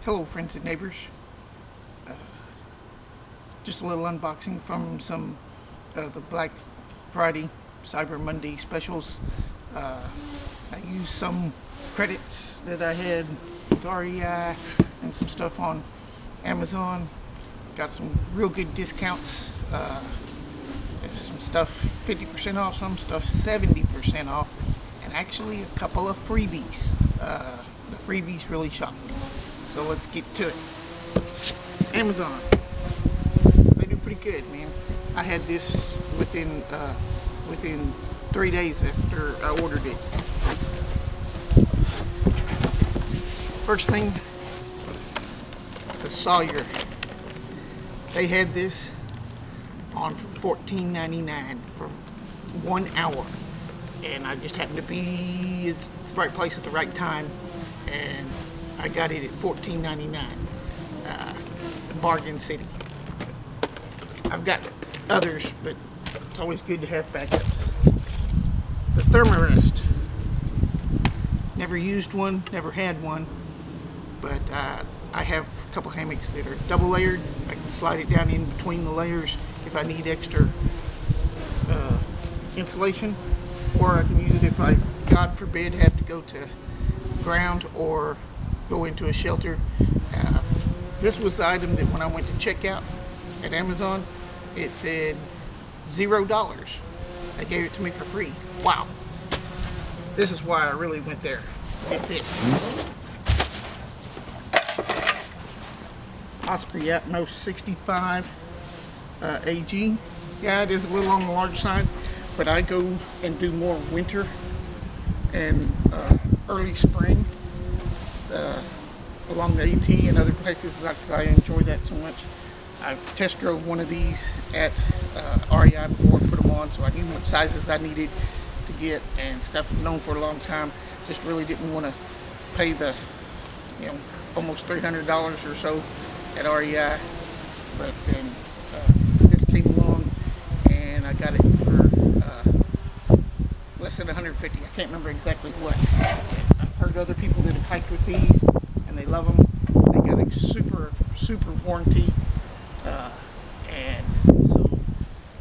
Hello friends and neighbors. Uh, just a little unboxing from some the Black Friday, Cyber Monday specials. I used some credits that I had with REI and some stuff on Amazon. Got some real good discounts. Some stuff 50% off, some stuff 70% off, and actually a couple of freebies. The freebies really shocked me. So let's get to it. Amazon. They do pretty good, man. I had this within 3 days after I ordered it. First thing, the Sawyer. They had this on for $14.99 for 1 hour, and I just happened to be at the right place at the right time, and I got it at $14.99. Bargain City. I've got others, but it's always good to have backups. The Thermarest. Never used one, never had one, but I have a couple hammocks that are double layered. I can slide it down in between the layers if I need extra insulation, or I can use it if I, God forbid, have to go to ground or go into a shelter. This was the item that when I went to check out at Amazon, it said $0. They gave it to me for free. Wow. This is why I really went there. Get this. Osprey Atmos 65 AG. Yeah, it is a little on the large side, but I go and do more winter and early spring along the AT and other places because I enjoy that so much. I've test drove one of these at REI before I put them on, so I knew what sizes I needed to get and stuff. I've known for a long time. Just really didn't want to pay the, almost $300 or so at REI, but then this came along and I got it for less than $150. I can't remember exactly what. I've heard other people that have hiked with these and they love them. They got a super warranty, and so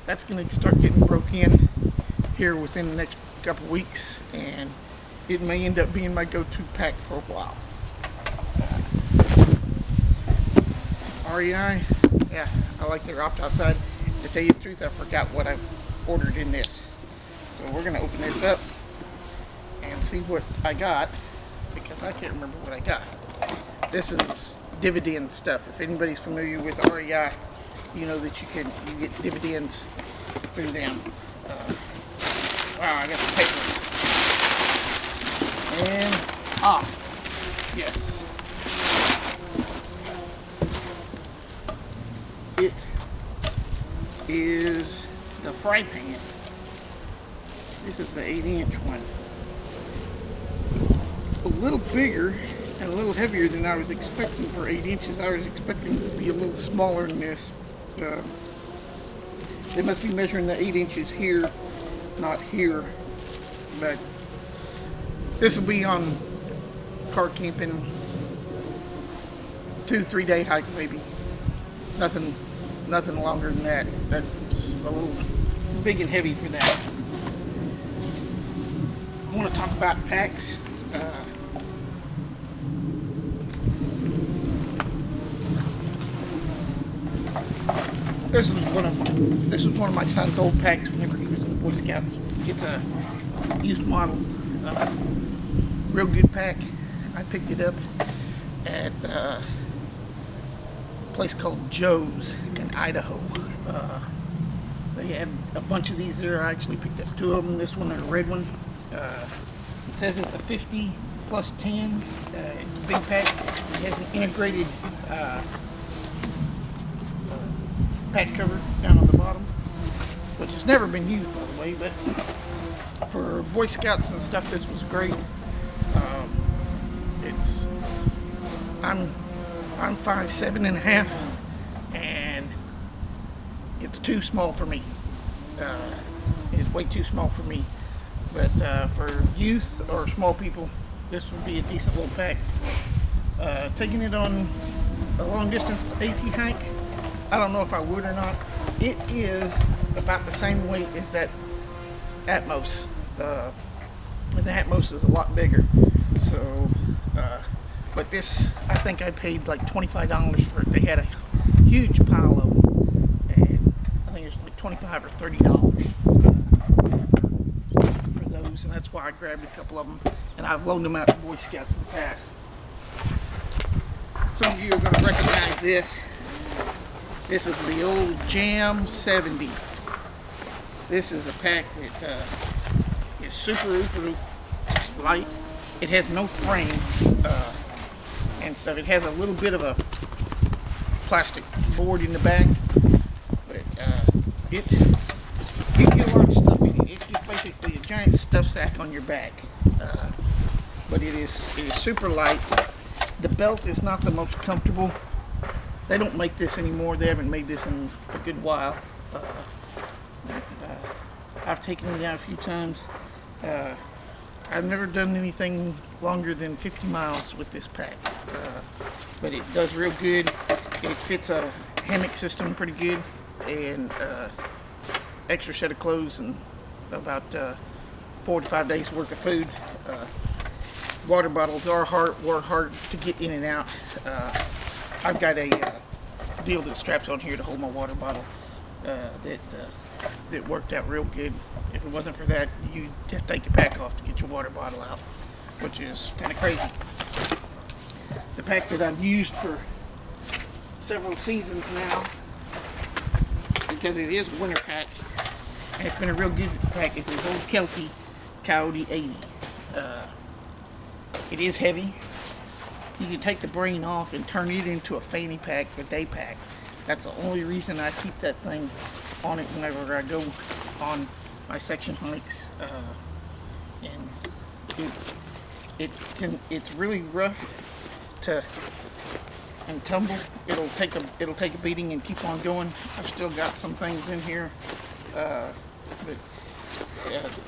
that's going to start getting broke in here within the next couple weeks, and it may end up being my go-to pack for a while. REI, yeah, I like their opt-out side. To tell you the truth, I forgot what I ordered in this. So we're going to open this up and see what I got, because I can't remember what I got. This is dividend stuff. If anybody's familiar with REI, you know that you get dividends through them. Wow, I got the papers. And, yes. It is the fry pan. This is the 8-inch one. A little bigger and a little heavier than I was expecting for 8 inches. I was expecting it to be a little smaller than this. They must be measuring the 8 inches here, not here. But this will be on car camping, 2-3 day hike maybe. Nothing longer than that. That's a little big and heavy for that. I want to talk about packs. This is one of my son's old packs whenever he was in the Boy Scouts. It's a used model, real good pack. I picked it up at a place called Joe's in Idaho. They had a bunch of these there. I actually picked up 2 of them. This one and a red one. It says it's a 50 plus 10. It's a big pack. It has an integrated pack cover down on the bottom, which has never been used, by the way, but for Boy Scouts and stuff, this was great. I'm 5'7.5", and it's too small for me. It's way too small for me. But for youth or small people, this would be a decent little pack. Taking it on a long distance AT hike, I don't know if I would or not. It is about the same weight as that Atmos, and the Atmos is a lot bigger. So, but this, I think I paid like $25 for it. They had a huge pile of them, and I think it was like $25 or $30 for those, and that's why I grabbed a couple of them, and I've loaned them out to Boy Scouts in the past. Some of you are going to recognize this. This is the old Jam 70. This is a pack that is super light. It has no frame and stuff. It has a little bit of a plastic board in the back, but it you get a lot of stuff in it. It's just basically a giant stuff sack on your back, but it is super light. The belt is not the most comfortable. They don't make this anymore. They haven't made this in a good while. I've taken it out a few times. I've never done anything longer than 50 miles with this pack, but it does real good. It fits a hammock system pretty good, and extra set of clothes and about 4 to 5 days worth of food. Water bottles were hard to get in and out. I've got a deal that straps on here to hold my water bottle that worked out real good. If it wasn't for that, you'd have to take your pack off to get your water bottle out, which is kind of crazy. The pack that I've used for several seasons now, because it is a winter pack, and it's been a real good pack, is this old Kelty Coyote 80. It is heavy. You can take the brain off and turn it into a fanny pack, a day pack. That's the only reason I keep that thing on it whenever I go on my section hikes. And it's really rough and tumble. It'll take a beating and keep on going. I've still got some things in here, but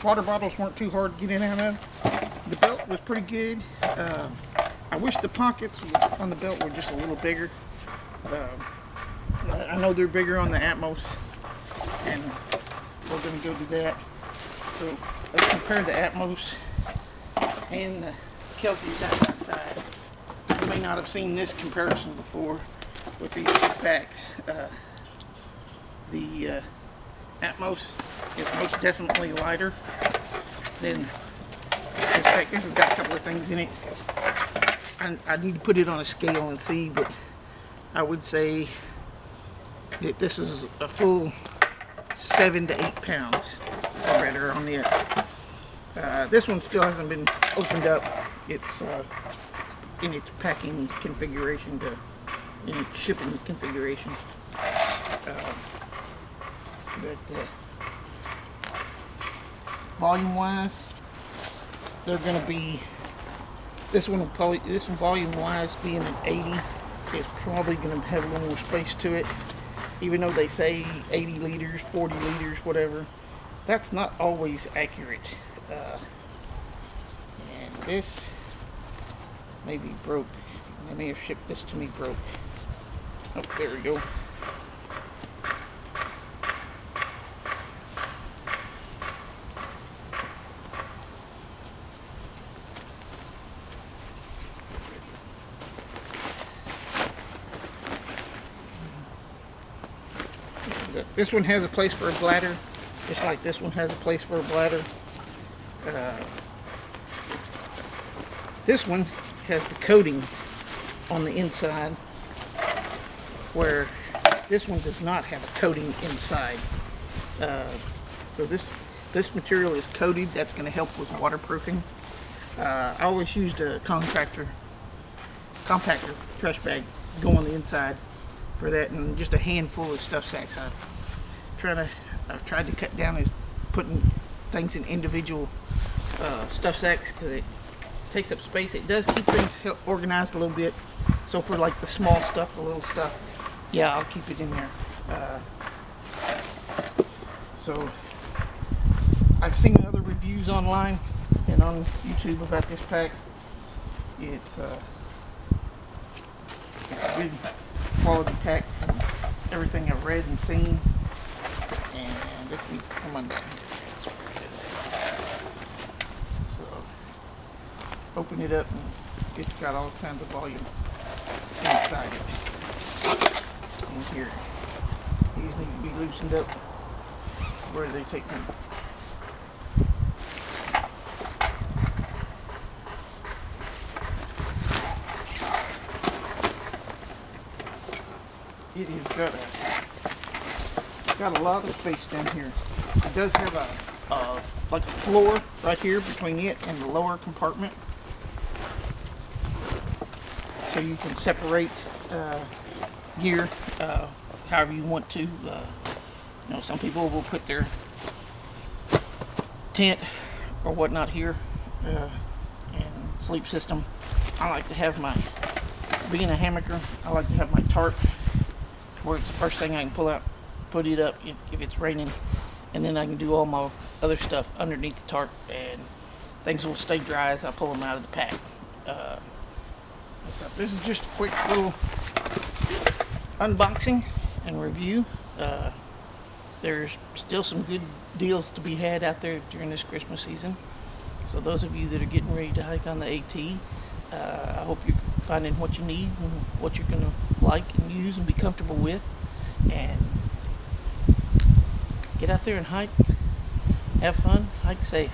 water bottles weren't too hard to get in and out of. The belt was pretty good. I wish the pockets on the belt were just a little bigger. I know they're bigger on the Atmos, and we're going to go do that. So let's compare the Atmos and the Kelty side by side. You may not have seen this comparison before with these two packs. The Atmos is most definitely lighter than this pack. This has got a couple of things in it. I need to put it on a scale and see, but I would say that this is a full 7 to 8 pounds or better on it. This one still hasn't been opened up. It's in its packing configuration, in its shipping configuration. Volume-wise, they're going to be. This one volume-wise, being an 80, is probably going to have a little more space to it. Even though they say 80 liters, 40 liters, whatever, that's not always accurate. And this may be broke. They may have shipped this to me broke. Oh, there we go. This one has a place for a bladder, just like this one has a place for a bladder. This one has the coating on the inside, where this one does not have a coating inside. So this material is coated. That's going to help with waterproofing. I always used a compactor trash bag go on the inside for that, and just a handful of stuff sacks. I've tried to cut down is putting things in individual stuff sacks, because it takes up space. It does keep things organized a little bit. So for like the small stuff, the little stuff, yeah, I'll keep it in there. So I've seen other reviews online and on YouTube about this pack. It's good quality tack from everything I've read and seen. And this needs to come undone here. That's where it is. So open it up and it's got all kinds of volume inside it. And here, these need to be loosened up where they take me. It has got a lot of space down here. It does have like a floor right here between it and the lower compartment, so you can separate gear however you want to. Some people will put their tent or whatnot here and sleep system. I like to have being a hammocker, I like to have my tarp where it's the first thing I can pull out, put it up if it's raining, and then I can do all my other stuff underneath the tarp, and things will stay dry as I pull them out of the pack. This is just a quick little unboxing and review. There's still some good deals to be had out there during this Christmas season. So those of you that are getting ready to hike on the AT, I hope you're finding what you need and what you're going to like and use and be comfortable with. And get out there and hike, have fun, hike safe.